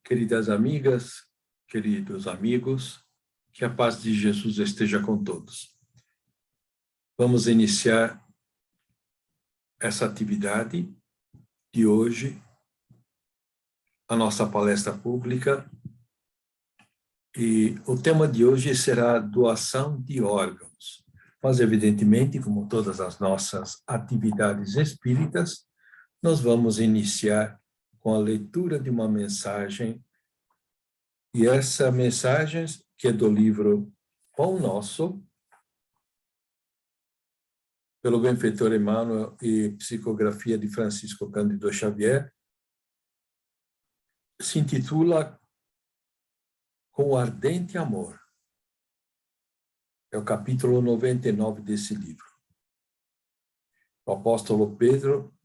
Queridas amigas, queridos amigos, que a paz de Jesus esteja com todos. Vamos iniciar essa atividade de hoje, a nossa palestra pública, e o tema de hoje será doação de órgãos. Mas, evidentemente, como todas as nossas atividades espíritas, nós vamos iniciar com a leitura de uma mensagem, e essa mensagem, que é do livro Pão Nosso, pelo benfeitor Emmanuel e psicografia de Francisco Cândido Xavier, se intitula Com Ardente Amor. É o capítulo 99 desse livro. O apóstolo Pedro,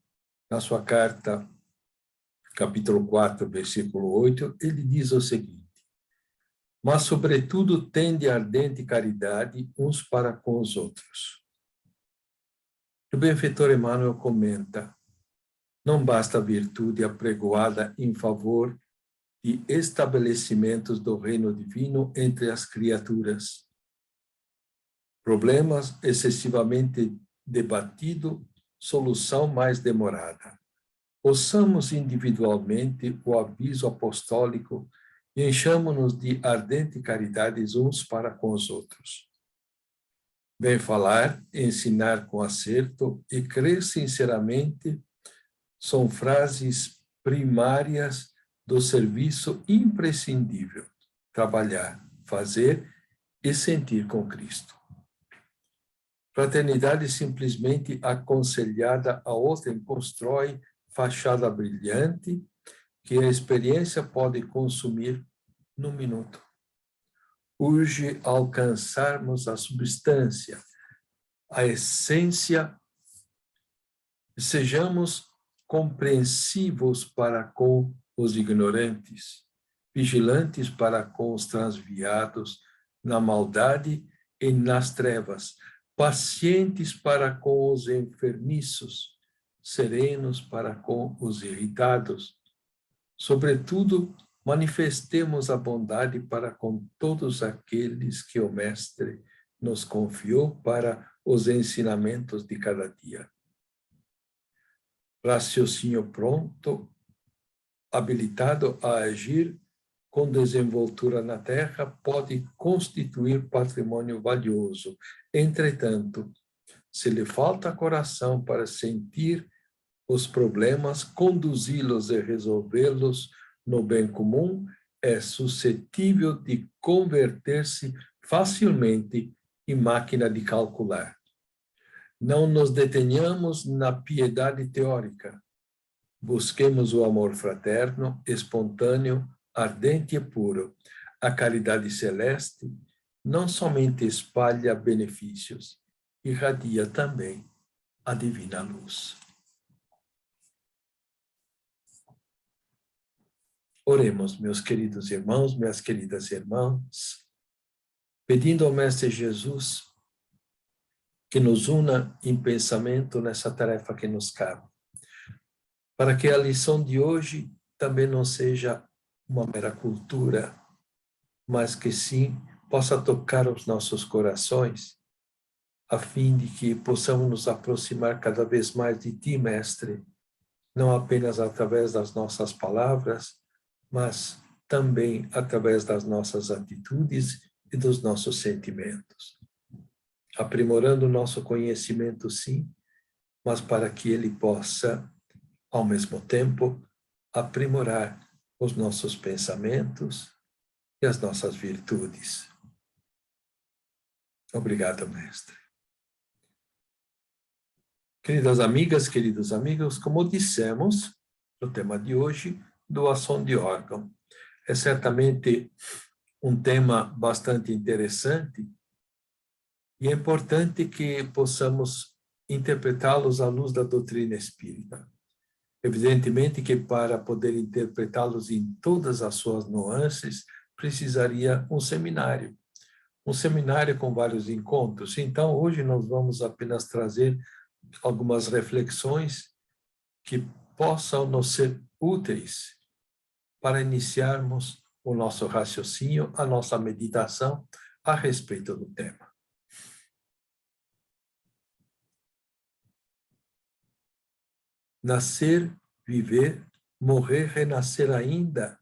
na sua carta, capítulo 4, versículo 8, ele diz o seguinte: mas, sobretudo, tende ardente caridade uns para com os outros. O benfeitor Emmanuel comenta: não basta a virtude apregoada em favor de estabelecimentos do reino divino entre as criaturas. Problemas excessivamente debatidos, solução mais demorada. Ouçamos individualmente o aviso apostólico e enchamo-nos de ardente caridade uns para com os outros. Bem falar, ensinar com acerto e crer sinceramente são frases primárias do serviço imprescindível. Trabalhar, fazer e sentir com Cristo. Fraternidade simplesmente aconselhada a outrem constrói fachada brilhante que a experiência pode consumir num minuto. Urge alcançarmos a substância, a essência, sejamos compreensivos para com os ignorantes, vigilantes para com os transviados na maldade e nas trevas, pacientes para com os enfermiços, serenos para com os irritados. Sobretudo, manifestemos a bondade para com todos aqueles que o Mestre nos confiou para os ensinamentos de cada dia. Raciocínio pronto, habilitado a agir com desenvoltura na terra, pode constituir patrimônio valioso. Entretanto, se lhe falta coração para sentir os problemas, conduzi-los e resolvê-los no bem comum, é suscetível de converter-se facilmente em máquina de calcular. Não nos detenhamos na piedade teórica. Busquemos o amor fraterno, espontâneo, ardente e puro. A caridade celeste não somente espalha benefícios, irradia também a divina luz. Oremos, meus queridos irmãos, minhas queridas irmãs, pedindo ao Mestre Jesus que nos una em pensamento nessa tarefa que nos cabe, para que a lição de hoje também não seja uma mera cultura, mas que sim possa tocar os nossos corações, a fim de que possamos nos aproximar cada vez mais de Ti, Mestre, não apenas através das nossas palavras, mas também através das nossas atitudes e dos nossos sentimentos. Aprimorando o nosso conhecimento, sim, mas para que ele possa, ao mesmo tempo, aprimorar os nossos pensamentos e as nossas virtudes. Obrigado, Mestre. Queridas amigas, queridos amigos, como dissemos, o tema de hoje, doação de órgão. É certamente um tema bastante interessante e é importante que possamos interpretá-los à luz da doutrina espírita. Evidentemente que para poder interpretá-los em todas as suas nuances, precisaria um seminário com vários encontros. Então, hoje nós vamos apenas trazer algumas reflexões que possam nos ser úteis para iniciarmos o nosso raciocínio, a nossa meditação a respeito do tema. Nascer, viver, morrer, renascer ainda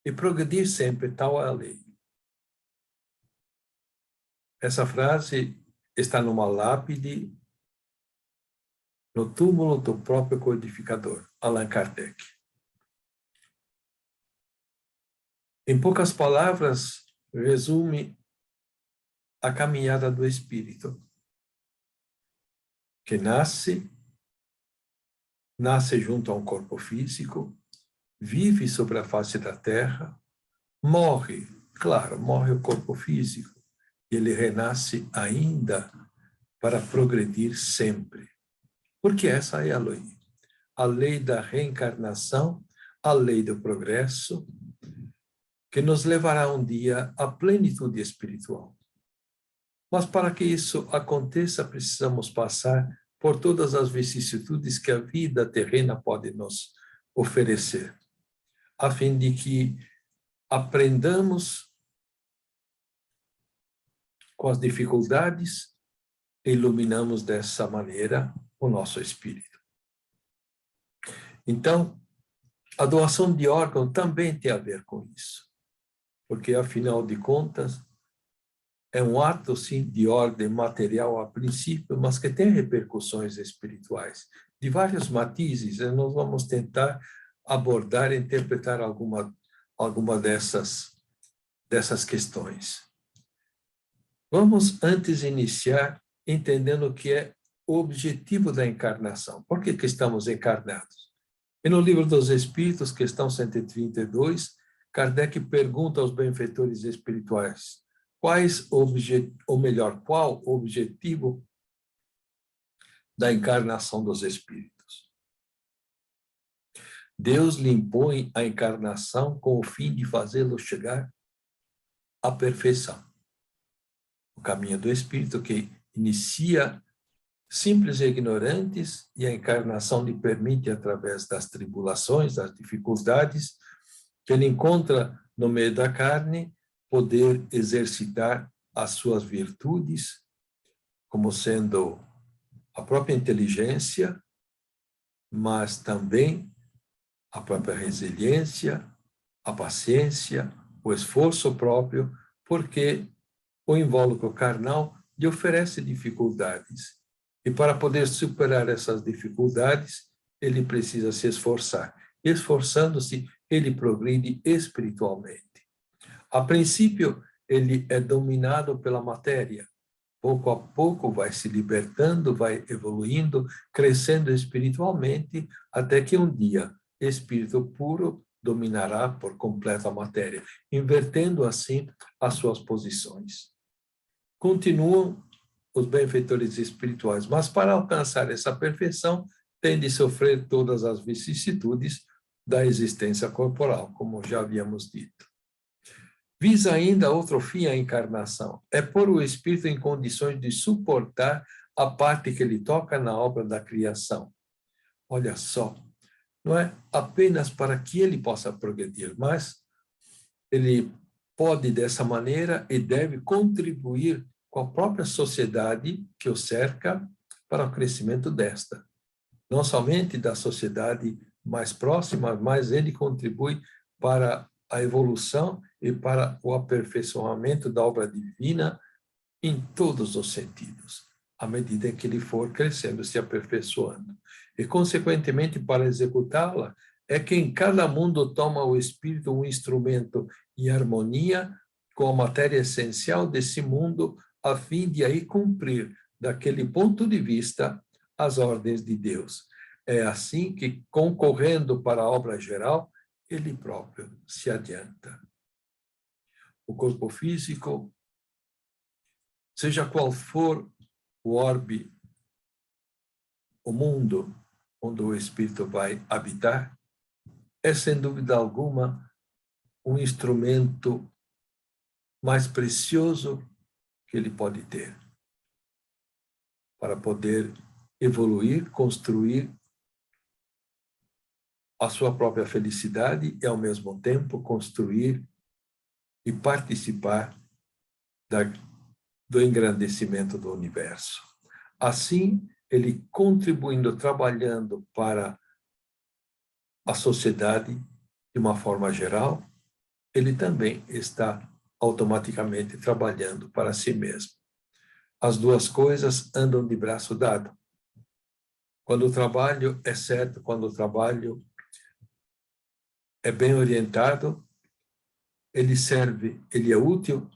e progredir sempre, tal é a lei. Essa frase está numa lápide no túmulo do próprio codificador, Allan Kardec. Em poucas palavras, resume a caminhada do espírito, que nasce junto a um corpo físico, vive sobre a face da terra, morre, claro, morre o corpo físico, e ele renasce ainda para progredir sempre. Porque essa é a lei da reencarnação, a lei do progresso, que nos levará um dia à plenitude espiritual. Mas para que isso aconteça, precisamos passar por todas as vicissitudes que a vida terrena pode nos oferecer, a fim de que aprendamos com as dificuldades e iluminamos dessa maneira o nosso espírito. Então, a doação de órgão também tem a ver com isso, porque, afinal de contas, é um ato, sim, de ordem material a princípio, mas que tem repercussões espirituais, de vários matizes, e nós vamos tentar abordar e interpretar alguma dessas questões. Vamos, antes, iniciar entendendo o que é o objetivo da encarnação. Por que estamos encarnados? E no Livro dos Espíritos, questão 132, Kardec pergunta aos benfeitores espirituais qual o objetivo da encarnação dos espíritos. Deus lhe impõe a encarnação com o fim de fazê-lo chegar à perfeição. O caminho do espírito que inicia simples e ignorantes, e a encarnação lhe permite, através das tribulações, das dificuldades que ele encontra no meio da carne, poder exercitar as suas virtudes, como sendo a própria inteligência, mas também a própria resiliência, a paciência, o esforço próprio, porque o invólucro carnal lhe oferece dificuldades. E para poder superar essas dificuldades, ele precisa se esforçar. Esforçando-se, ele progride espiritualmente. A princípio, ele é dominado pela matéria. Pouco a pouco vai se libertando, vai evoluindo, crescendo espiritualmente, até que um dia, espírito puro dominará por completo a matéria, invertendo assim as suas posições. Continuam os benfeitores espirituais, mas para alcançar essa perfeição, tem de sofrer todas as vicissitudes da existência corporal, como já havíamos dito. Visa ainda outro fim a encarnação, é pôr o espírito em condições de suportar a parte que lhe toca na obra da criação. Olha só, não é apenas para que ele possa progredir, mas ele pode, dessa maneira, e deve contribuir com a própria sociedade que o cerca para o crescimento desta. Não somente da sociedade mais próxima, mas ele contribui para a evolução e para o aperfeiçoamento da obra divina em todos os sentidos, à medida em que ele for crescendo, se aperfeiçoando. E, consequentemente, para executá-la, é que em cada mundo toma o espírito um instrumento em harmonia com a matéria essencial desse mundo, a fim de aí cumprir, daquele ponto de vista, as ordens de Deus. É assim que, concorrendo para a obra geral, ele próprio se adianta. O corpo físico, seja qual for o orbe, o mundo onde o espírito vai habitar, é, sem dúvida alguma, um instrumento mais precioso que ele pode ter para poder evoluir, construir a sua própria felicidade e, ao mesmo tempo, construir e participar do engrandecimento do universo. Assim, ele contribuindo, trabalhando para a sociedade de uma forma geral, ele também está automaticamente trabalhando para si mesmo. As duas coisas andam de braço dado. Quando o trabalho é certo, quando o trabalho é bem orientado, ele serve, ele é útil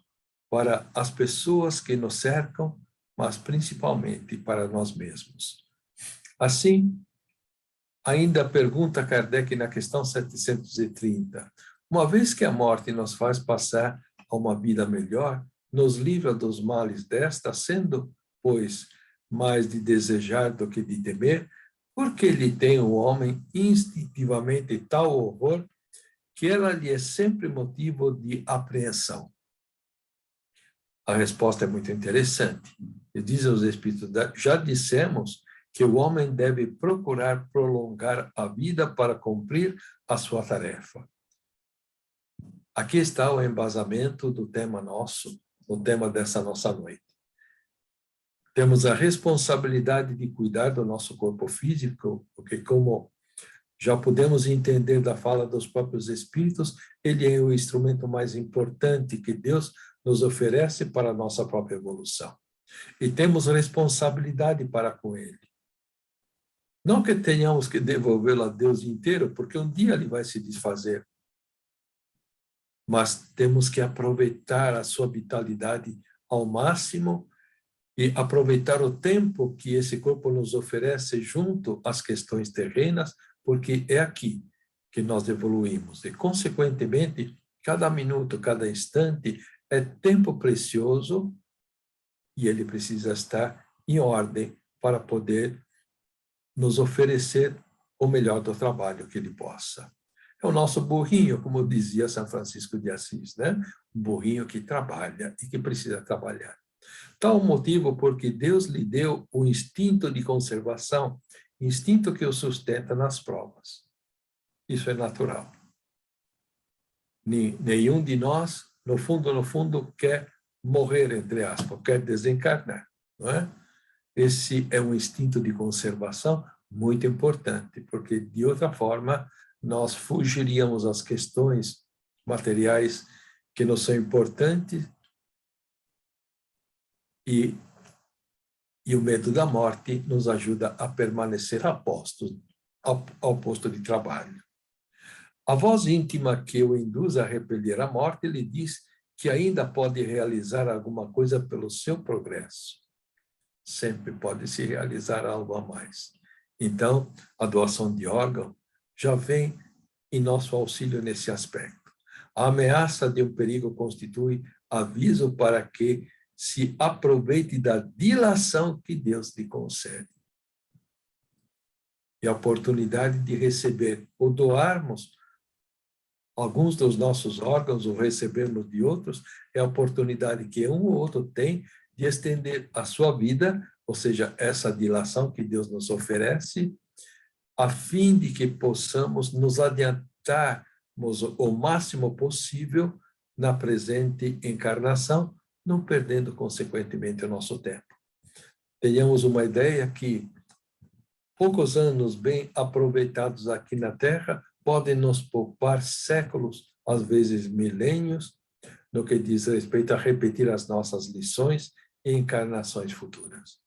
para as pessoas que nos cercam, mas principalmente para nós mesmos. Assim, ainda pergunta Kardec na questão 730, uma vez que a morte nos faz passar a uma vida melhor, nos livra dos males desta, sendo, pois, mais de desejar do que de temer, porque lhe tem o homem instintivamente tal horror que ela lhe é sempre motivo de apreensão. A resposta é muito interessante. E dizem os Espíritos, já dissemos que o homem deve procurar prolongar a vida para cumprir a sua tarefa. Aqui está o embasamento do tema nosso, o tema dessa nossa noite. Temos a responsabilidade de cuidar do nosso corpo físico, porque, como já podemos entender da fala dos próprios Espíritos, ele é o instrumento mais importante que Deus nos oferece para a nossa própria evolução. E temos responsabilidade para com ele. Não que tenhamos que devolvê-lo a Deus inteiro, porque um dia ele vai se desfazer. Mas temos que aproveitar a sua vitalidade ao máximo e aproveitar o tempo que esse corpo nos oferece junto às questões terrenas, porque é aqui que nós evoluímos. E, consequentemente, cada minuto, cada instante é tempo precioso e ele precisa estar em ordem para poder nos oferecer o melhor do trabalho que ele possa. É o nosso burrinho, como dizia São Francisco de Assis, né? Um burrinho que trabalha e que precisa trabalhar. Tal motivo porque Deus lhe deu o instinto de conservação, instinto que o sustenta nas provas. Isso é natural. Nenhum de nós, no fundo, quer morrer, entre aspas, quer desencarnar, não é? Esse é um instinto de conservação muito importante, porque, de outra forma, nós fugiríamos às questões materiais que nos são importantes e o medo da morte nos ajuda a permanecer apostos ao posto de trabalho. A voz íntima que o induz a repelir a morte lhe diz que ainda pode realizar alguma coisa pelo seu progresso. Sempre pode se realizar algo a mais. Então, a doação de órgão já vem em nosso auxílio nesse aspecto. A ameaça de um perigo constitui aviso para que se aproveite da dilação que Deus lhe concede. E a oportunidade de receber ou doarmos alguns dos nossos órgãos ou recebermos de outros é a oportunidade que um ou outro tem de estender a sua vida, ou seja, essa dilação que Deus nos oferece, a fim de que possamos nos adiantarmos o máximo possível na presente encarnação, não perdendo, consequentemente, o nosso tempo. Tenhamos uma ideia que poucos anos bem aproveitados aqui na Terra podem nos poupar séculos, às vezes milênios, no que diz respeito a repetir as nossas lições em encarnações futuras.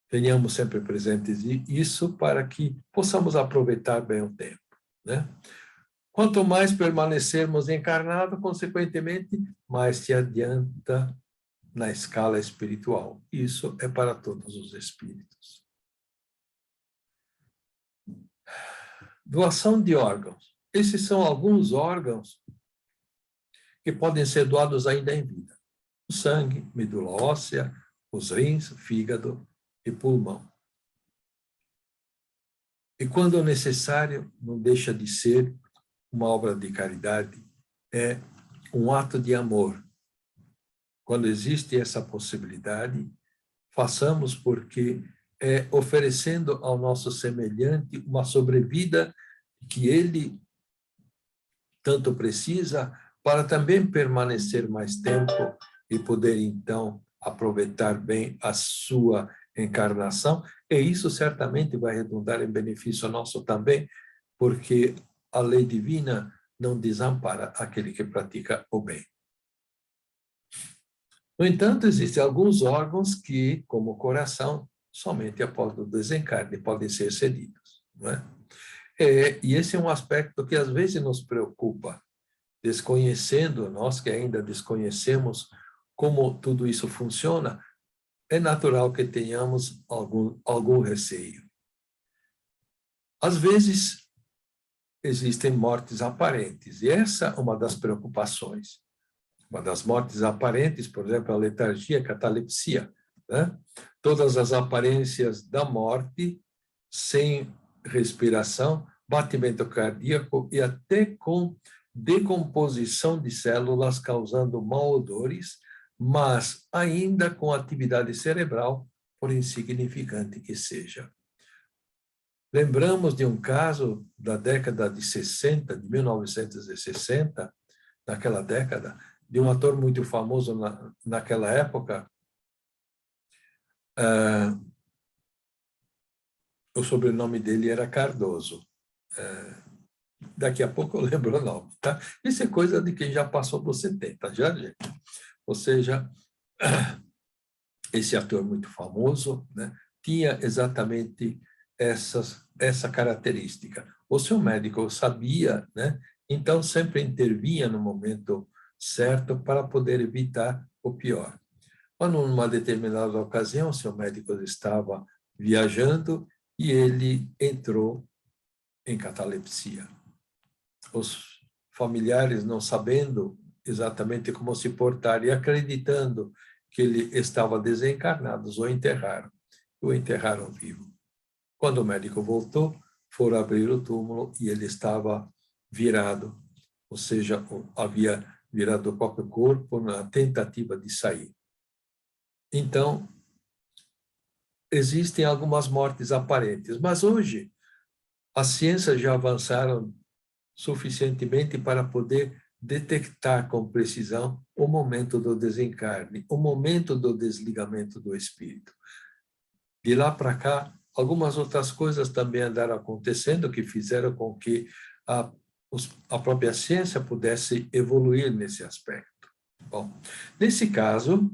Tenhamos sempre presente isso para que possamos aproveitar bem o tempo, né? Quanto mais permanecermos encarnados, consequentemente, mais se adianta na escala espiritual. Isso é para todos os espíritos. Doação de órgãos. Esses são alguns órgãos que podem ser doados ainda em vida. O sangue, medula óssea, os rins, fígado e pulmão. E quando necessário, não deixa de ser uma obra de caridade, é um ato de amor. Quando existe essa possibilidade, façamos, porque é oferecendo ao nosso semelhante uma sobrevida que ele tanto precisa para também permanecer mais tempo e poder, então, aproveitar bem a sua encarnação. E isso certamente vai redundar em benefício nosso também, porque a lei divina não desampara aquele que pratica o bem. No entanto, existem alguns órgãos que, como o coração, somente após o desencarne podem ser cedidos, não é? E esse é um aspecto que às vezes nos preocupa, desconhecendo, nós que ainda desconhecemos como tudo isso funciona, é natural que tenhamos algum receio. Às vezes, existem mortes aparentes, e essa é uma das preocupações. Uma das mortes aparentes, por exemplo, a letargia, a catalepsia, né? Todas as aparências da morte, sem respiração, batimento cardíaco e até com decomposição de células, causando malodores, mas ainda com atividade cerebral, por insignificante que seja. Lembramos de um caso da década de 60, de 1960, naquela década, de um ator muito famoso naquela época. O sobrenome dele era Cardoso. Daqui a pouco eu lembro o nome, tá? Isso é coisa de quem já passou dos 70, já, gente. Ou seja, esse ator muito famoso, né, tinha exatamente essa característica. O seu médico sabia, né, então sempre intervinha no momento certo para poder evitar o pior. Mas, numa determinada ocasião, seu médico estava viajando e ele entrou em catalepsia. Os familiares, não sabendo exatamente como se portar e acreditando que ele estava desencarnado, o enterraram vivo. Quando o médico voltou, foram abrir o túmulo e ele estava virado, ou seja, havia virado o próprio corpo na tentativa de sair. Então, existem algumas mortes aparentes, mas hoje as ciências já avançaram suficientemente para poder detectar com precisão o momento do desencarne, o momento do desligamento do espírito. De lá para cá, algumas outras coisas também andaram acontecendo que fizeram com que a própria ciência pudesse evoluir nesse aspecto. Bom, nesse caso,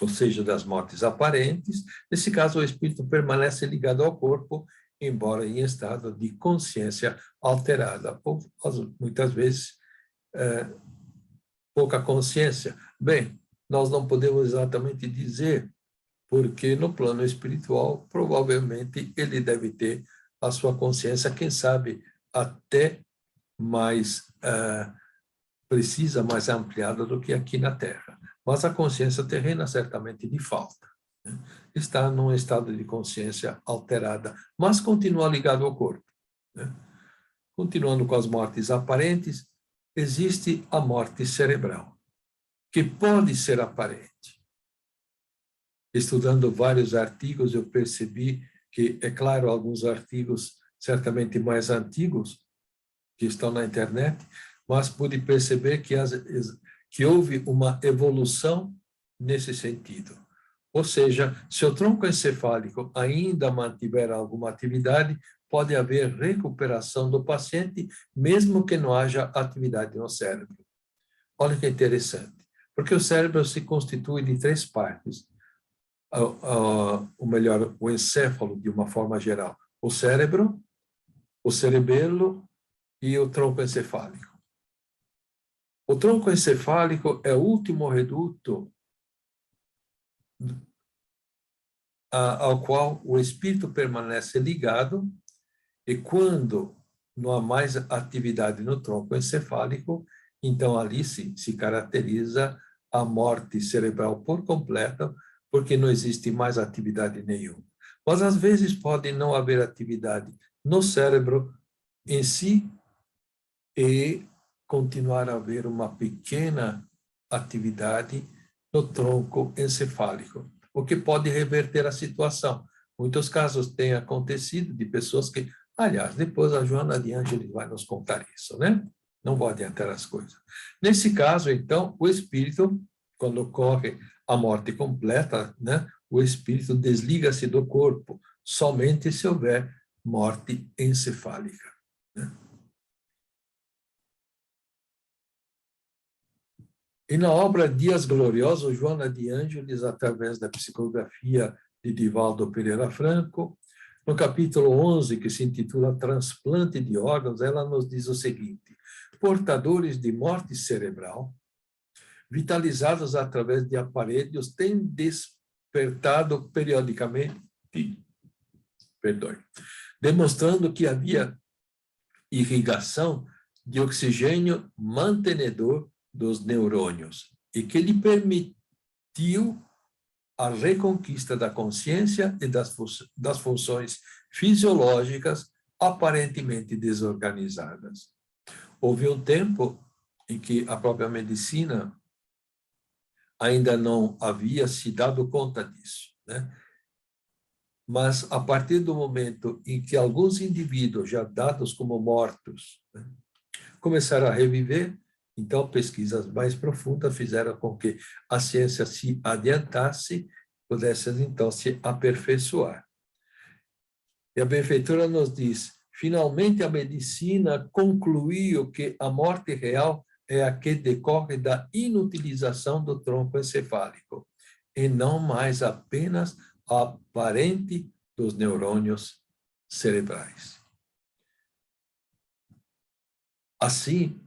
ou seja, das mortes aparentes, nesse caso o espírito permanece ligado ao corpo, embora em estado de consciência alterada, ou muitas vezes pouca consciência. Bem, nós não podemos exatamente dizer, porque no plano espiritual, provavelmente ele deve ter a sua consciência, quem sabe até mais precisa, mais ampliada do que aqui na Terra. Mas a consciência terrena certamente lhe falta. Né? Está num estado de consciência alterada, mas continua ligado ao corpo. Né? Continuando com as mortes aparentes, existe a morte cerebral, que pode ser aparente. Estudando vários artigos, eu percebi que, é claro, alguns artigos certamente mais antigos, que estão na internet, mas pude perceber que houve uma evolução nesse sentido. Ou seja, se o tronco encefálico ainda mantiver alguma atividade, pode haver recuperação do paciente, mesmo que não haja atividade no cérebro. Olha que interessante, porque o cérebro se constitui de 3 partes, ou melhor, o encéfalo, de uma forma geral. O cérebro, o cerebelo e o tronco encefálico. O tronco encefálico é o último reduto ao qual o espírito permanece ligado, e quando não há mais atividade no tronco encefálico, então ali se caracteriza a morte cerebral por completo, porque não existe mais atividade nenhuma. Mas às vezes pode não haver atividade no cérebro em si e continuar a haver uma pequena atividade no tronco encefálico, o que pode reverter a situação. Muitos casos têm acontecido de pessoas que Aliás, depois a Joana de Ângeles vai nos contar isso, né? Não vou adiantar as coisas. Nesse caso, então, o espírito, quando ocorre a morte completa, né? O espírito desliga-se do corpo, somente se houver morte encefálica, né? E na obra Dias Gloriosos, Joana de Ângeles, através da psicografia de Divaldo Pereira Franco, no capítulo 11, que se intitula Transplante de órgãos, ela nos diz o seguinte: portadores de morte cerebral, vitalizados através de aparelhos, têm despertado periodicamente, demonstrando que havia irrigação de oxigênio mantenedor dos neurônios e que lhe permitiu a reconquista da consciência e das funções fisiológicas aparentemente desorganizadas. Houve um tempo em que a própria medicina ainda não havia se dado conta disso, né? Mas, a partir do momento em que alguns indivíduos, já dados como mortos, né, começaram a reviver, então pesquisas mais profundas fizeram com que a ciência se adiantasse, pudesse então se aperfeiçoar. E a benfeitora nos diz: finalmente a medicina concluiu que a morte real é a que decorre da inutilização do tronco encefálico, e não mais apenas aparente dos neurônios cerebrais. Assim,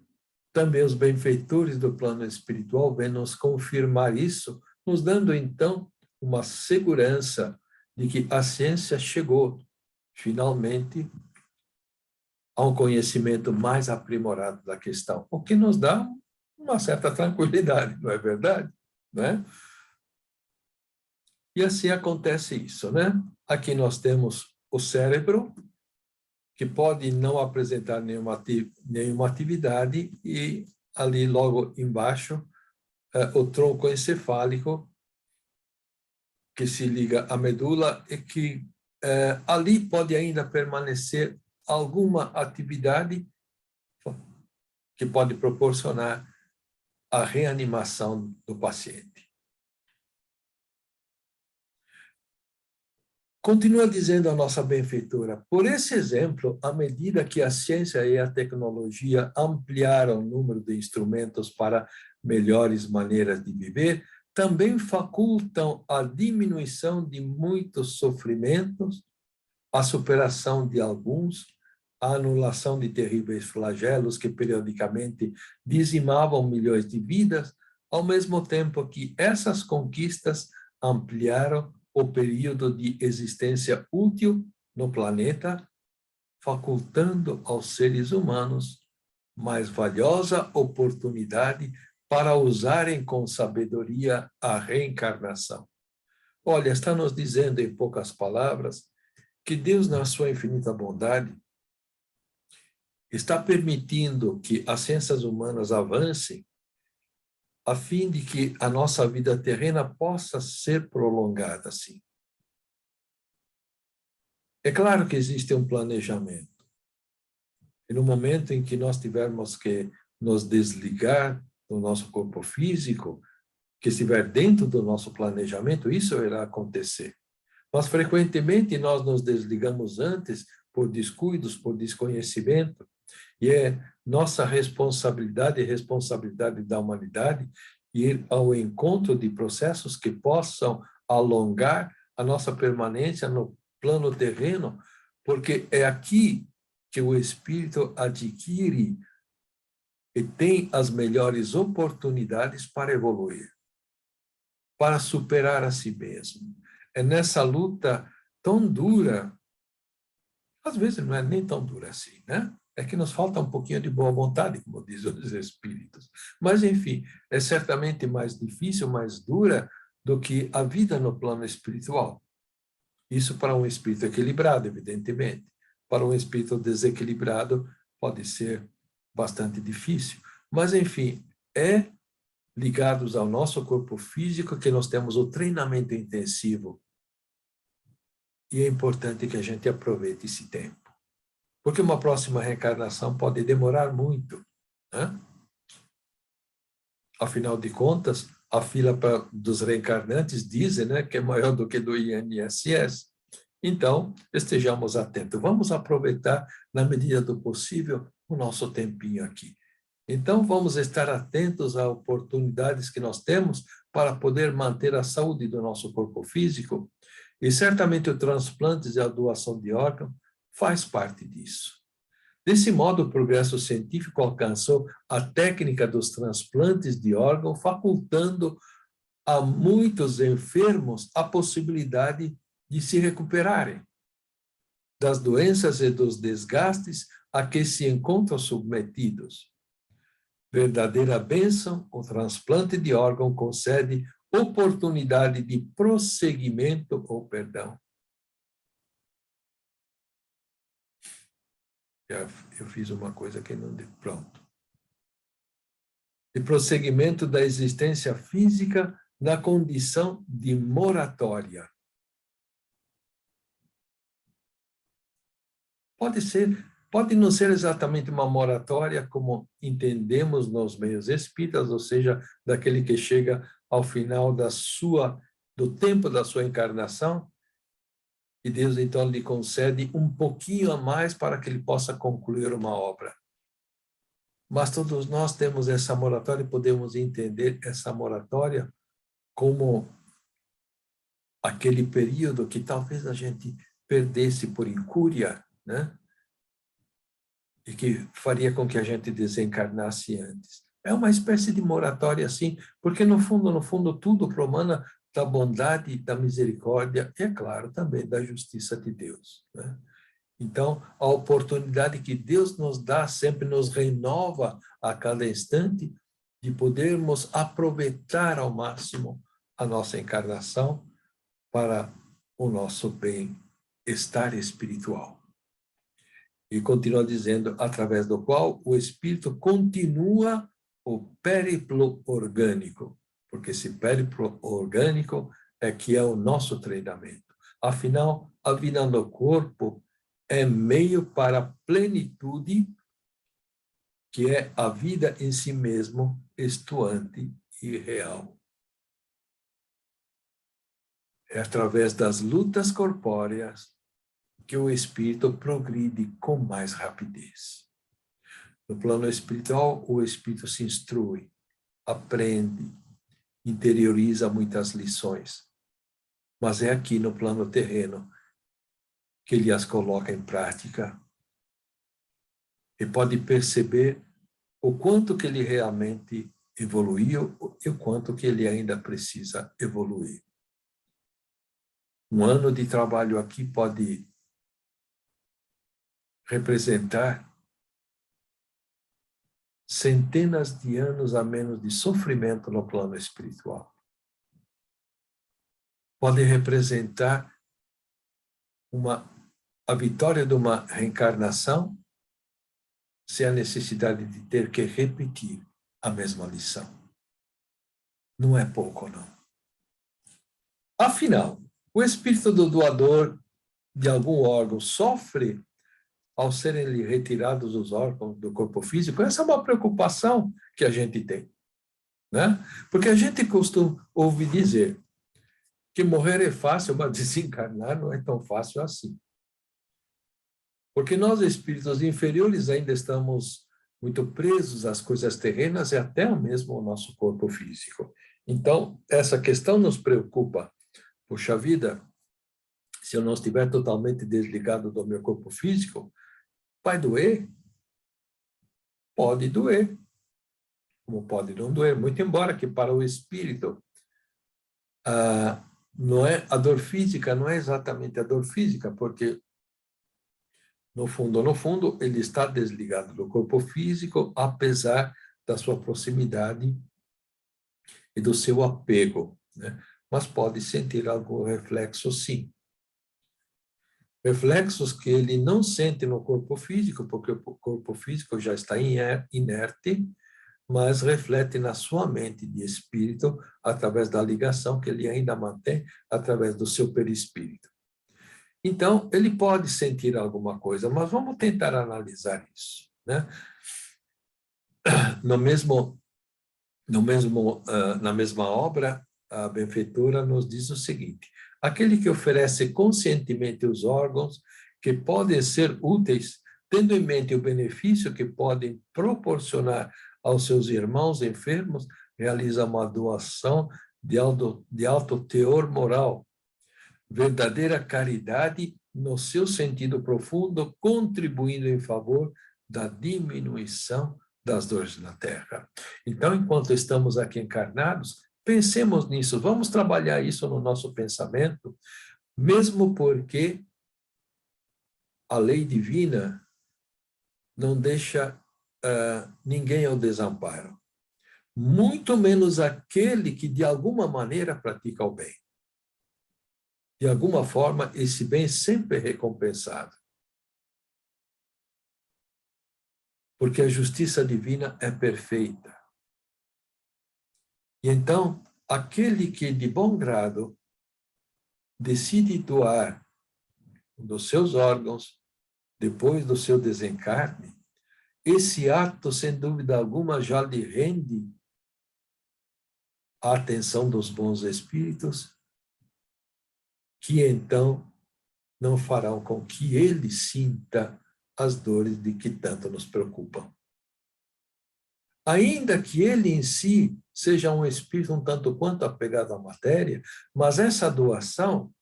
também os benfeitores do plano espiritual vêm nos confirmar isso, nos dando, então, uma segurança de que a ciência chegou, finalmente, a um conhecimento mais aprimorado da questão, o que nos dá uma certa tranquilidade, não é verdade? Não é? E assim acontece isso, né? Aqui nós temos o cérebro, que pode não apresentar nenhuma atividade, e ali logo embaixo o tronco encefálico, que se liga à medula e que ali pode ainda permanecer alguma atividade que pode proporcionar a reanimação do paciente. Continua dizendo a nossa benfeitora: por esse exemplo, à medida que a ciência e a tecnologia ampliaram o número de instrumentos para melhores maneiras de viver, também facultam a diminuição de muitos sofrimentos, a superação de alguns, a anulação de terríveis flagelos que periodicamente dizimavam milhões de vidas, ao mesmo tempo que essas conquistas ampliaram o período de existência útil no planeta, facultando aos seres humanos mais valiosa oportunidade para usarem com sabedoria a reencarnação. Olha, está nos dizendo em poucas palavras que Deus, na sua infinita bondade, está permitindo que as ciências humanas avancem a fim de que a nossa vida terrena possa ser prolongada assim. É claro que existe um planejamento. E no momento em que nós tivermos que nos desligar do nosso corpo físico, que estiver dentro do nosso planejamento, isso irá acontecer. Mas, frequentemente, nós nos desligamos antes por descuidos, por desconhecimento, e é nossa responsabilidade e responsabilidade da humanidade ir ao encontro de processos que possam alongar a nossa permanência no plano terreno, porque é aqui que o espírito adquire e tem as melhores oportunidades para evoluir, para superar a si mesmo. É nessa luta tão dura, às vezes não é nem tão dura assim, né? É que nos falta um pouquinho de boa vontade, como dizem os espíritos. Mas, enfim, é certamente mais difícil, mais dura do que a vida no plano espiritual. Isso para um espírito equilibrado, evidentemente. Para um espírito desequilibrado, pode ser bastante difícil. Mas, enfim, é ligados ao nosso corpo físico que nós temos o treinamento intensivo. E é importante que a gente aproveite esse tempo. Porque uma próxima reencarnação pode demorar muito, né? Afinal de contas, a fila dos reencarnantes dizem, né, que é maior do que do INSS. Então, estejamos atentos. Vamos aproveitar, na medida do possível, o nosso tempinho aqui. Então, vamos estar atentos às oportunidades que nós temos para poder manter a saúde do nosso corpo físico. E certamente o transplante e a doação de órgãos faz parte disso. Desse modo, o progresso científico alcançou a técnica dos transplantes de órgão, facultando a muitos enfermos a possibilidade de se recuperarem das doenças e dos desgastes a que se encontram submetidos. Verdadeira bênção, o transplante de órgão concede oportunidade de prosseguimento ou perdão. Eu fiz uma coisa que não deu. Pronto. De prosseguimento da existência física na condição de moratória. Pode não ser exatamente uma moratória como entendemos nos meios espíritas, ou seja, daquele que chega ao final do tempo da sua encarnação, e Deus então lhe concede um pouquinho a mais para que ele possa concluir uma obra. Mas todos nós temos essa moratória e podemos entender essa moratória como aquele período que talvez a gente perdesse por incúria, né? E que faria com que a gente desencarnasse antes. É uma espécie de moratória, assim, porque no fundo, tudo promana da bondade, da misericórdia e, é claro, também da justiça de Deus, né? Então, a oportunidade que Deus nos dá sempre nos renova a cada instante de podermos aproveitar ao máximo a nossa encarnação para o nosso bem-estar espiritual. E continua dizendo, através do qual o espírito continua o périplo orgânico, porque esse périplo orgânico é que é o nosso treinamento. Afinal, a vida no corpo é meio para a plenitude, que é a vida em si mesmo, estuante e real. É através das lutas corpóreas que o espírito progride com mais rapidez. No plano espiritual, o espírito se instrui, aprende, interioriza muitas lições. Mas é aqui no plano terreno que ele as coloca em prática e pode perceber o quanto que ele realmente evoluiu e o quanto que ele ainda precisa evoluir. Um ano de trabalho aqui pode representar centenas de anos a menos de sofrimento no plano espiritual. Pode representar a vitória de uma reencarnação sem a necessidade de ter que repetir a mesma lição. Não é pouco, não. Afinal, o espírito do doador de algum órgão sofre ao serem-lhe retirados os órgãos do corpo físico? Essa é uma preocupação que a gente tem, né? Porque a gente costuma ouvir dizer que morrer é fácil, mas desencarnar não é tão fácil assim. Porque nós, espíritos inferiores, ainda estamos muito presos às coisas terrenas e até mesmo ao nosso corpo físico. Então, essa questão nos preocupa. Puxa vida, se eu não estiver totalmente desligado do meu corpo físico, vai doer? Pode doer. Como pode não doer? Muito embora que para o espírito, não é, a dor física não é exatamente a dor física, porque no fundo, ele está desligado do corpo físico, apesar da sua proximidade e do seu apego, né? Mas pode sentir algum reflexo, sim. Reflexos que ele não sente no corpo físico, porque o corpo físico já está inerte, mas reflete na sua mente de espírito, através da ligação que ele ainda mantém, através do seu perispírito. Então, ele pode sentir alguma coisa, mas vamos tentar analisar isso, né? Na mesma obra, a benfeitora nos diz o seguinte: aquele que oferece conscientemente os órgãos que podem ser úteis, tendo em mente o benefício que podem proporcionar aos seus irmãos enfermos, realiza uma doação de alto teor moral, verdadeira caridade no seu sentido profundo, contribuindo em favor da diminuição das dores na Terra. Então, enquanto estamos aqui encarnados, pensemos nisso, vamos trabalhar isso no nosso pensamento, mesmo porque a lei divina não deixa ninguém ao desamparo, muito menos aquele que de alguma maneira pratica o bem. De alguma forma, esse bem sempre é recompensado. Porque a justiça divina é perfeita. E então, aquele que de bom grado decide doar um dos seus órgãos depois do seu desencarne, esse ato, sem dúvida alguma, já lhe rende a atenção dos bons espíritos, que então não farão com que ele sinta as dores de que tanto nos preocupam. Ainda que ele em si seja um espírito um tanto quanto apegado à matéria, mas essa doação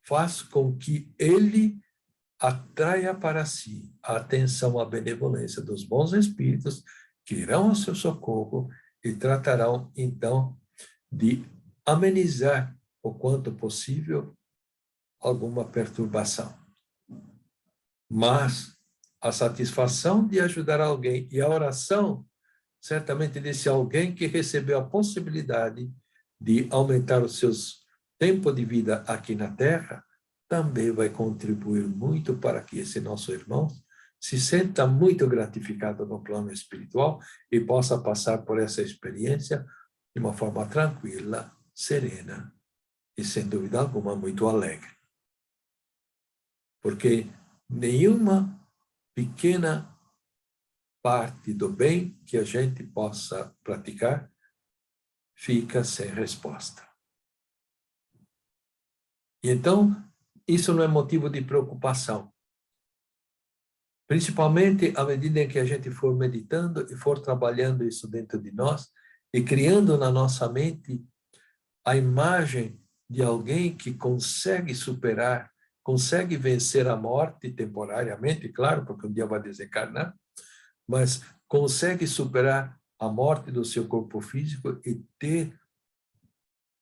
faz com que ele atraia para si a atenção, a benevolência dos bons espíritos que irão ao seu socorro e tratarão, então, de amenizar o quanto possível alguma perturbação. Mas a satisfação de ajudar alguém e a oração, certamente desse alguém que recebeu a possibilidade de aumentar o seu tempo de vida aqui na Terra, também vai contribuir muito para que esse nosso irmão se sinta muito gratificado no plano espiritual e possa passar por essa experiência de uma forma tranquila, serena e, sem dúvida alguma, muito alegre. Porque nenhuma pequena parte do bem que a gente possa praticar fica sem resposta. E então, isso não é motivo de preocupação. Principalmente à medida em que a gente for meditando e for trabalhando isso dentro de nós e criando na nossa mente a imagem de alguém que consegue superar, consegue vencer a morte temporariamente, claro, porque um dia vai desencarnar, mas consegue superar a morte do seu corpo físico e ter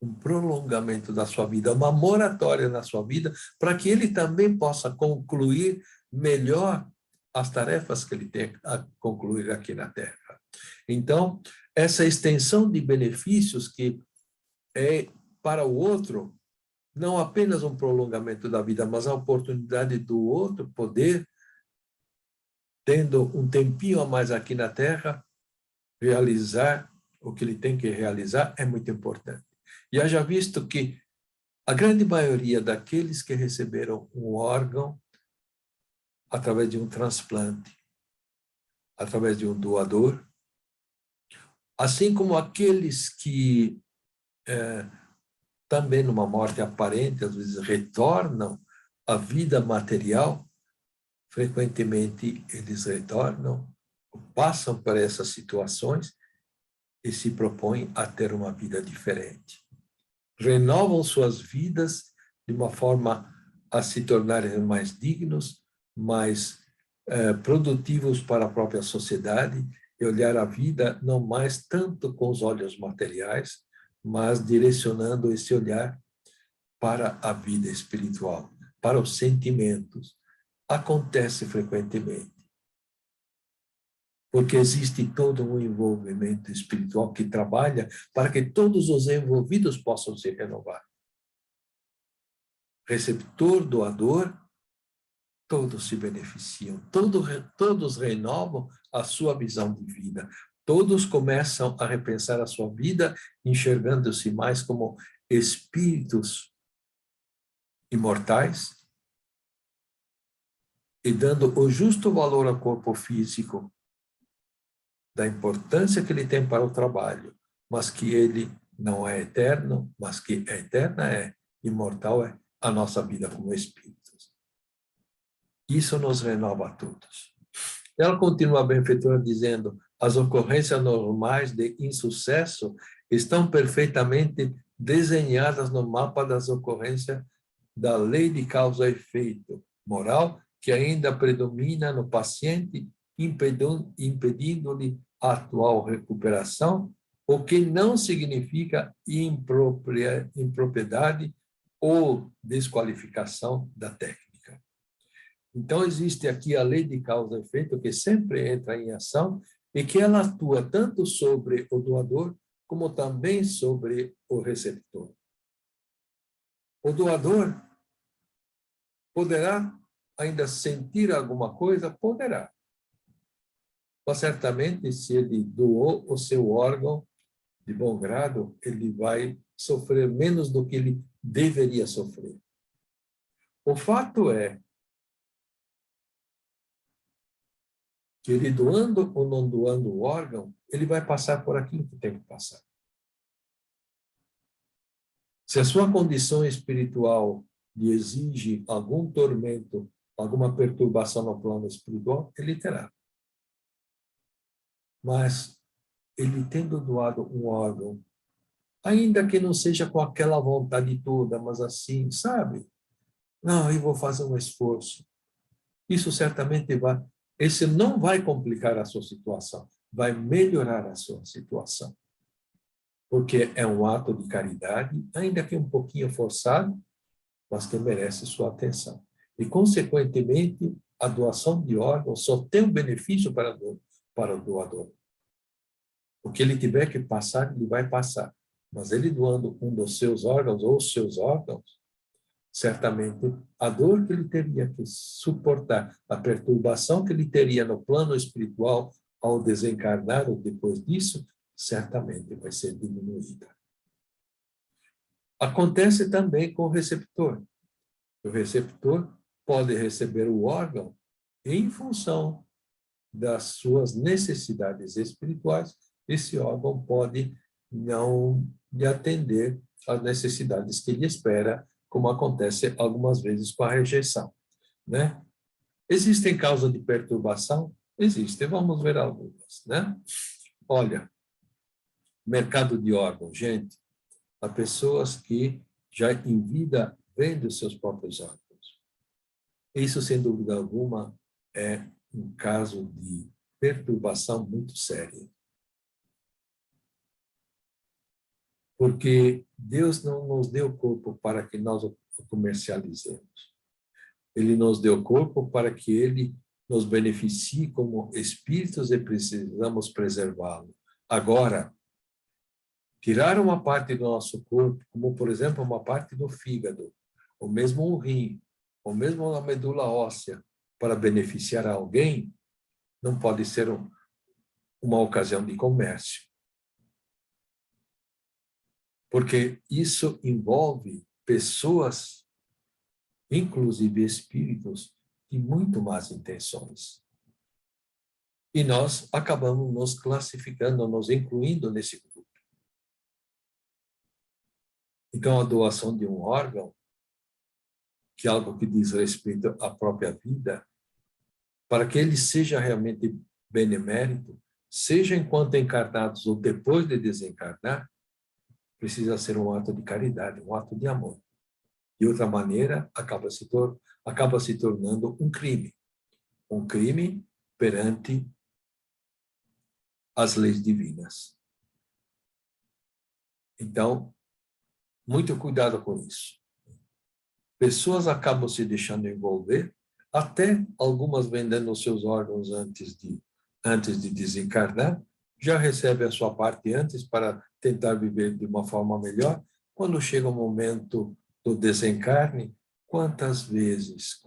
um prolongamento da sua vida, uma moratória na sua vida, para que ele também possa concluir melhor as tarefas que ele tem a concluir aqui na Terra. Então, essa extensão de benefícios que é para o outro, não apenas um prolongamento da vida, mas a oportunidade do outro poder, tendo um tempinho a mais aqui na Terra, realizar o que ele tem que realizar é muito importante. E haja visto que a grande maioria daqueles que receberam um órgão através de um transplante, através de um doador, assim como aqueles que também numa morte aparente, às vezes retornam à vida material, frequentemente eles retornam, passam por essas situações e se propõem a ter uma vida diferente. Renovam suas vidas de uma forma a se tornarem mais dignos, mais produtivos para a própria sociedade e olhar a vida não mais tanto com os olhos materiais, mas direcionando esse olhar para a vida espiritual, para os sentimentos. Acontece frequentemente. Porque existe todo um envolvimento espiritual que trabalha para que todos os envolvidos possam se renovar. Receptor, doador, todos se beneficiam, todos renovam a sua visão de vida, todos começam a repensar a sua vida, enxergando-se mais como espíritos imortais, e dando o justo valor ao corpo físico, da importância que ele tem para o trabalho, mas que ele não é eterno, mas que é eterna, é imortal, é a nossa vida como espíritos. Isso nos renova a todos. Ela continua, a benfeitora, dizendo: as ocorrências normais de insucesso estão perfeitamente desenhadas no mapa das ocorrências da lei de causa e efeito moral, que ainda predomina no paciente, impedindo-lhe a atual recuperação, o que não significa impropriedade ou desqualificação da técnica. Então, existe aqui a lei de causa e efeito, que sempre entra em ação e que ela atua tanto sobre o doador como também sobre o receptor. O doador poderá ainda sentir alguma coisa? Poderá. Mas certamente, se ele doou o seu órgão de bom grado, ele vai sofrer menos do que ele deveria sofrer. O fato é que ele doando ou não doando o órgão, ele vai passar por aquilo que tem que passar. Se a sua condição espiritual lhe exige algum tormento, alguma perturbação no plano espiritual, ele terá. Mas ele tendo doado um órgão, ainda que não seja com aquela vontade toda, mas assim, sabe? Não, eu vou fazer um esforço. Isso certamente vai... Esse não vai complicar a sua situação, vai melhorar a sua situação. Porque é um ato de caridade, ainda que um pouquinho forçado, mas que merece sua atenção. E, consequentemente, a doação de órgãos só tem um benefício para o doador. O que ele tiver que passar, ele vai passar. Mas ele doando um dos seus órgãos, ou os seus órgãos, certamente a dor que ele teria que suportar, a perturbação que ele teria no plano espiritual ao desencarnar ou depois disso, certamente vai ser diminuída. Acontece também com o receptor. O receptor pode receber o órgão em função das suas necessidades espirituais. Esse órgão pode não lhe atender às necessidades que ele espera, como acontece algumas vezes com a rejeição, né? Existem causas de perturbação? Existem, vamos ver algumas, né? Olha, mercado de órgãos, gente, há pessoas que já em vida vendem os seus próprios órgãos. Isso, sem dúvida alguma, é um caso de perturbação muito séria. Porque Deus não nos deu corpo para que nós o comercializemos. Ele nos deu corpo para que ele nos beneficie como espíritos e precisamos preservá-lo. Agora, tirar uma parte do nosso corpo, como, por exemplo, uma parte do fígado, ou mesmo um rim, ou mesmo uma medula óssea, para beneficiar alguém, não pode ser uma ocasião de comércio. Porque isso envolve pessoas, inclusive espíritos, de muito más intenções. E nós acabamos nos classificando, nos incluindo nesse grupo. Então, a doação de um órgão, que é algo que diz respeito à própria vida, para que ele seja realmente benemérito, seja enquanto encarnados ou depois de desencarnar, precisa ser um ato de caridade, um ato de amor. De outra maneira, acaba se tornando um crime. Um crime perante as leis divinas. Então, muito cuidado com isso. Pessoas acabam se deixando envolver, até algumas vendendo os seus órgãos antes de desencarnar, já recebe a sua parte antes para tentar viver de uma forma melhor. Quando chega o momento do desencarne, quantas vezes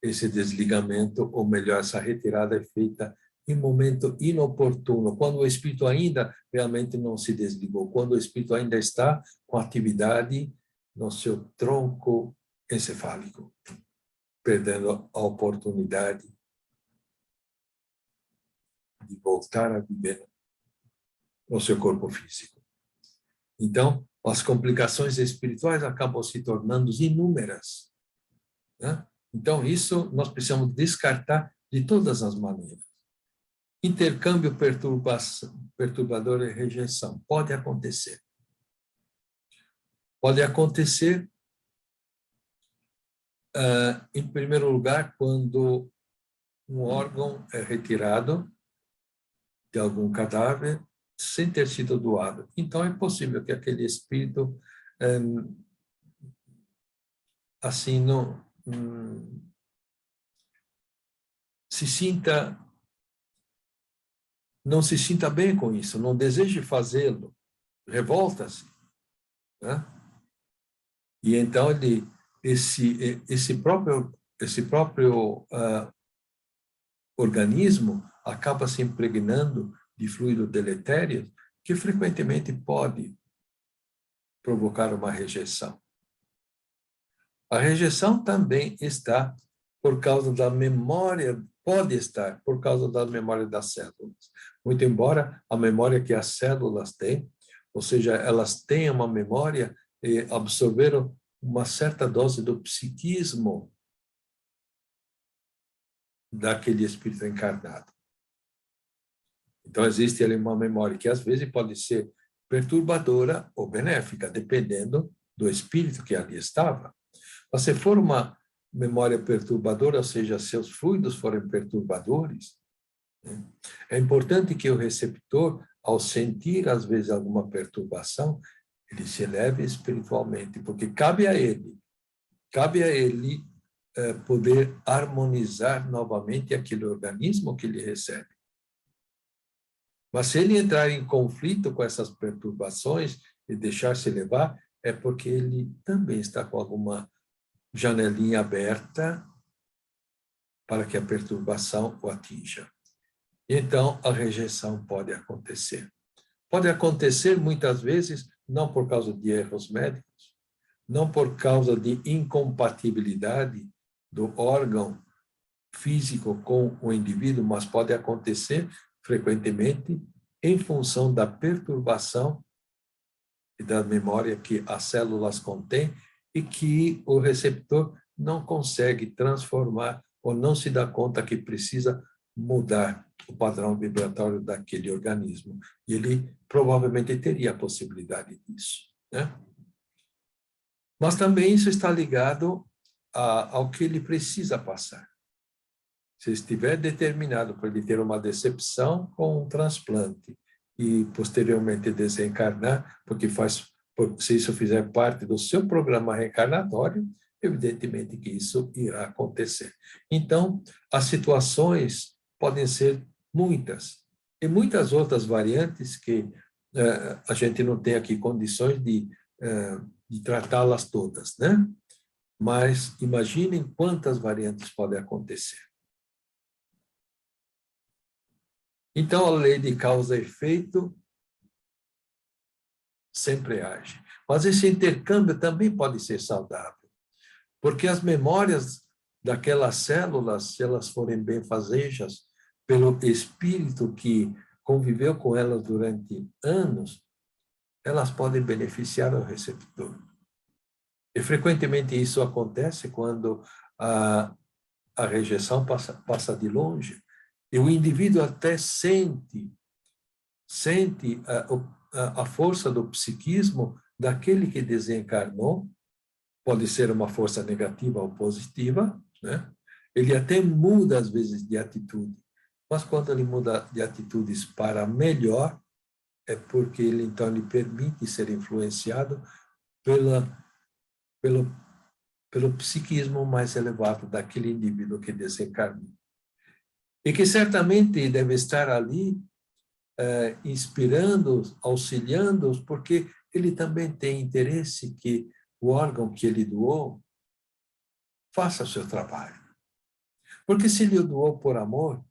esse desligamento, ou melhor, essa retirada é feita em momento inoportuno, quando o espírito ainda realmente não se desligou, quando o espírito ainda está com atividade no seu tronco encefálico, perdendo a oportunidade de voltar a viver no seu corpo físico. Então, as complicações espirituais acabam se tornando inúmeras, né? Então, isso nós precisamos descartar de todas as maneiras. Intercâmbio perturbador e rejeição. Pode acontecer. Pode acontecer, em primeiro lugar, quando um órgão é retirado de algum cadáver sem ter sido doado. Então, é possível que aquele espírito, assim, não se sinta bem com isso, não deseje fazê-lo, revolta-se, né? E então esse próprio organismo acaba se impregnando de fluido deletério que frequentemente pode provocar uma rejeição. A rejeição também está por causa da memória, pode estar por causa da memória das células. Muito embora a memória que as células têm, ou seja, elas têm uma memória e absorveram uma certa dose do psiquismo daquele espírito encarnado. Então, existe ali uma memória que, às vezes, pode ser perturbadora ou benéfica, dependendo do espírito que ali estava. Mas se for uma memória perturbadora, ou seja, seus fluidos forem perturbadores, né, é importante que o receptor, ao sentir, às vezes, alguma perturbação, ele se eleve espiritualmente, porque cabe a ele poder harmonizar novamente aquele organismo que ele recebe. Mas se ele entrar em conflito com essas perturbações e deixar-se levar, é porque ele também está com alguma janelinha aberta para que a perturbação o atinja. Então, a rejeição pode acontecer. Pode acontecer, muitas vezes, não por causa de erros médicos, não por causa de incompatibilidade do órgão físico com o indivíduo, mas pode acontecer frequentemente em função da perturbação e da memória que as células contêm e que o receptor não consegue transformar ou não se dá conta que precisa mudar o padrão vibratório daquele organismo. E ele provavelmente teria a possibilidade disso, né? Mas também isso está ligado ao que ele precisa passar. Se estiver determinado para ele ter uma decepção com um transplante e posteriormente desencarnar, porque se isso fizer parte do seu programa reencarnatório, evidentemente que isso irá acontecer. Então, as situações podem ser muitas, e muitas outras variantes que a gente não tem aqui condições de tratá-las todas, né? Mas imaginem quantas variantes podem acontecer. Então, a lei de causa e efeito sempre age. Mas esse intercâmbio também pode ser saudável, porque as memórias daquelas células, se elas forem benfazejas, pelo espírito que conviveu com elas durante anos, elas podem beneficiar o receptor. E frequentemente isso acontece quando a rejeição passa de longe. E o indivíduo até sente a força do psiquismo daquele que desencarnou, pode ser uma força negativa ou positiva, né? Ele até muda, às vezes, de atitude. Mas quando ele muda de atitudes para melhor, é porque ele, então, lhe permite ser influenciado pelo psiquismo mais elevado daquele indivíduo que desencarnou. E que certamente deve estar ali inspirando-os, auxiliando-os, porque ele também tem interesse que o órgão que ele doou faça o seu trabalho. Porque se ele o doou por amor,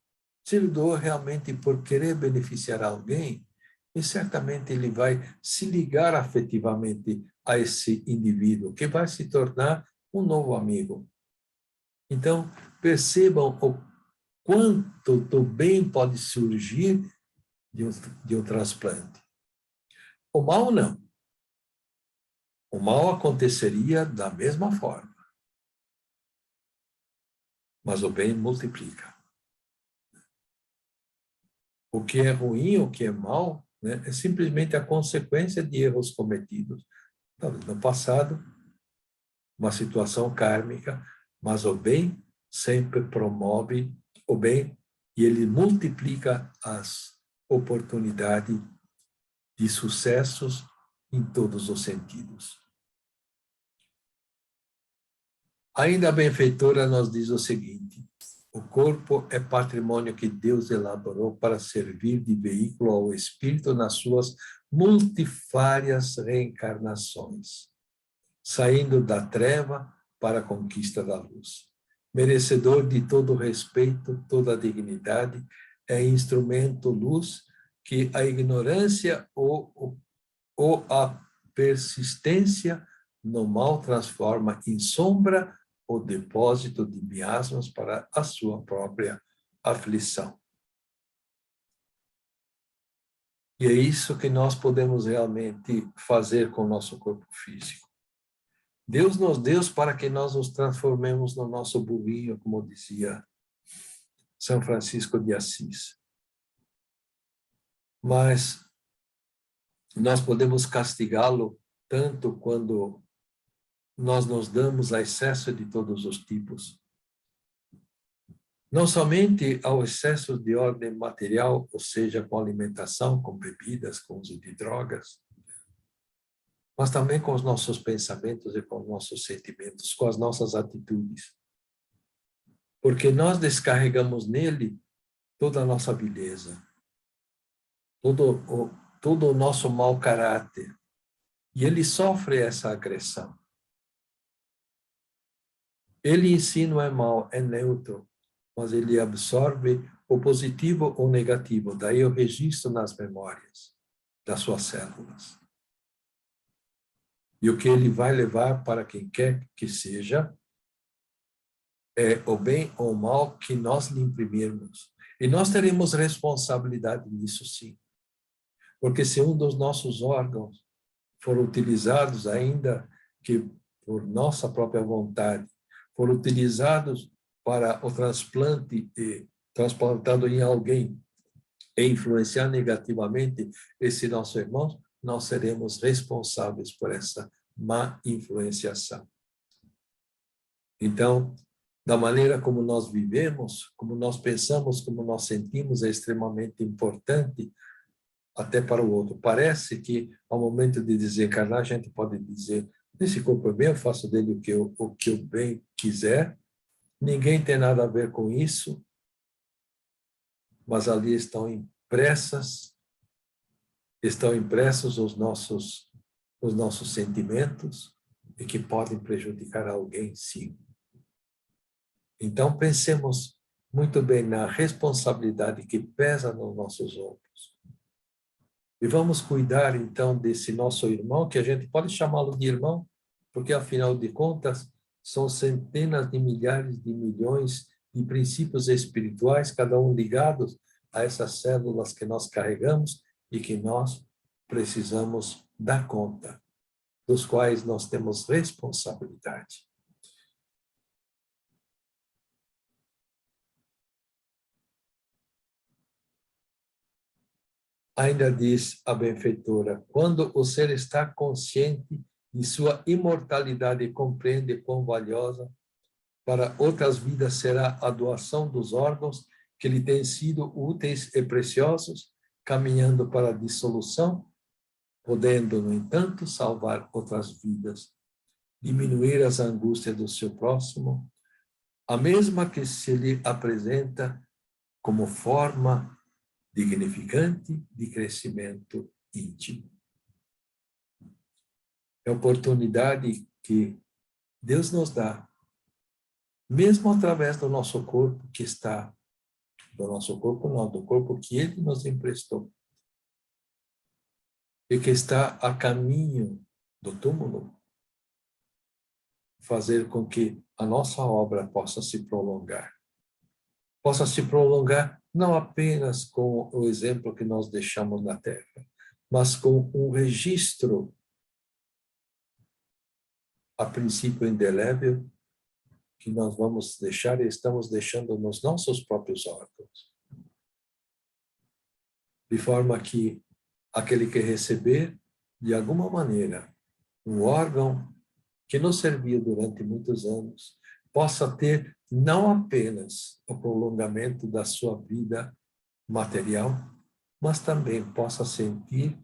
se ele doou realmente por querer beneficiar alguém, e certamente ele vai se ligar afetivamente a esse indivíduo, que vai se tornar um novo amigo. Então, percebam o quanto do bem pode surgir de um transplante. O mal não. O mal aconteceria da mesma forma. Mas o bem multiplica. O que é ruim, o que é mal, né, é simplesmente a consequência de erros cometidos. Talvez no passado, uma situação kármica, mas o bem sempre promove o bem e ele multiplica as oportunidades de sucessos em todos os sentidos. Ainda a benfeitora nos diz o seguinte: o corpo é patrimônio que Deus elaborou para servir de veículo ao espírito nas suas multifárias reencarnações, saindo da treva para a conquista da luz. Merecedor de todo respeito, toda dignidade, é instrumento luz que a ignorância ou a persistência no mal transforma em sombra o depósito de miasmas para a sua própria aflição. E é isso que nós podemos realmente fazer com o nosso corpo físico. Deus nos deu para que nós nos transformemos no nosso burrinho, como dizia São Francisco de Assis. Mas nós podemos castigá-lo tanto quando nós nos damos a excesso de todos os tipos. Não somente ao excesso de ordem material, ou seja, com alimentação, com bebidas, com uso de drogas, mas também com os nossos pensamentos e com os nossos sentimentos, com as nossas atitudes. Porque nós descarregamos nele toda a nossa vileza, todo o nosso mau caráter. E ele sofre essa agressão. Ele em si não é mau, é neutro, mas ele absorve o positivo ou negativo, daí o registro nas memórias das suas células. E o que ele vai levar para quem quer que seja é o bem ou o mal que nós lhe imprimirmos. E nós teremos responsabilidade nisso, sim. Porque se um dos nossos órgãos for utilizados ainda que por nossa própria vontade, for utilizados para o transplante e transplantado em alguém e influenciar negativamente esse nosso irmão, nós seremos responsáveis por essa má influenciação. Então, da maneira como nós vivemos, como nós pensamos, como nós sentimos, é extremamente importante até para o outro. Parece que, ao momento de desencarnar, a gente pode dizer: esse corpo é meu, eu faço dele o que eu bem quiser, ninguém tem nada a ver com isso, mas ali estão impressos os nossos sentimentos e que podem prejudicar alguém, sim. Então, pensemos muito bem na responsabilidade que pesa nos nossos ombros. E vamos cuidar, então, desse nosso irmão, que a gente pode chamá-lo de irmão, porque, afinal de contas, são centenas de milhares de milhões de princípios espirituais, cada um ligados a essas células que nós carregamos e que nós precisamos dar conta, dos quais nós temos responsabilidade. Ainda diz a benfeitora: quando o ser está consciente de sua imortalidade e compreende quão valiosa para outras vidas será a doação dos órgãos que lhe têm sido úteis e preciosos, caminhando para a dissolução, podendo, no entanto, salvar outras vidas, diminuir as angústias do seu próximo, a mesma que se lhe apresenta como forma dignificante de crescimento íntimo. É a oportunidade que Deus nos dá, mesmo através do nosso corpo que está, do nosso corpo não, do corpo que Ele nos emprestou, e que está a caminho do túmulo, fazer com que a nossa obra possa se prolongar. Possa se prolongar não apenas com o exemplo que nós deixamos na terra, mas com um registro, a princípio indelével, que nós vamos deixar e estamos deixando nos nossos próprios órgãos. De forma que aquele que receber, de alguma maneira, um órgão que nos serviu durante muitos anos, possa ter não apenas o prolongamento da sua vida material, mas também possa sentir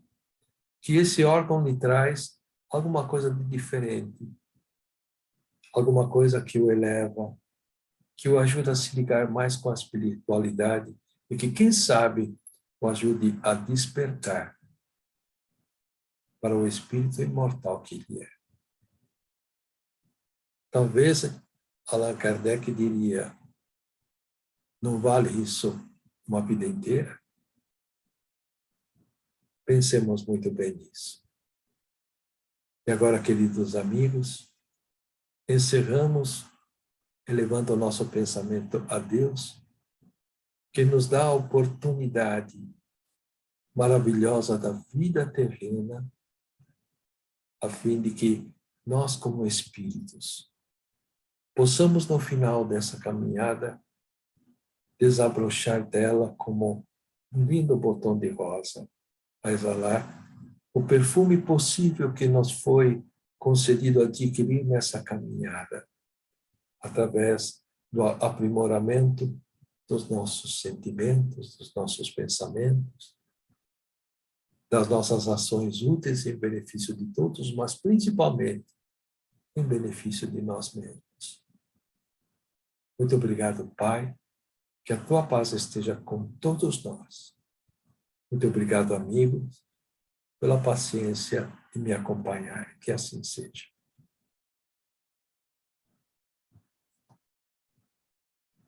que esse órgão lhe traz alguma coisa de diferente, alguma coisa que o eleva, que o ajuda a se ligar mais com a espiritualidade e que, quem sabe, o ajude a despertar para o espírito imortal que ele é. Talvez Allan Kardec diria, não vale isso uma vida inteira? Pensemos muito bem nisso. E agora, queridos amigos, encerramos elevando o nosso pensamento a Deus, que nos dá a oportunidade maravilhosa da vida terrena, a fim de que nós, como espíritos, possamos, no final dessa caminhada, desabrochar dela como um lindo botão de rosa, a exalar o perfume possível que nos foi concedido adquirir nessa caminhada, através do aprimoramento dos nossos sentimentos, dos nossos pensamentos, das nossas ações úteis em benefício de todos, mas principalmente em benefício de nós mesmos. Muito obrigado, Pai, que a Tua paz esteja com todos nós. Muito obrigado, amigos, pela paciência em me acompanhar, que assim seja.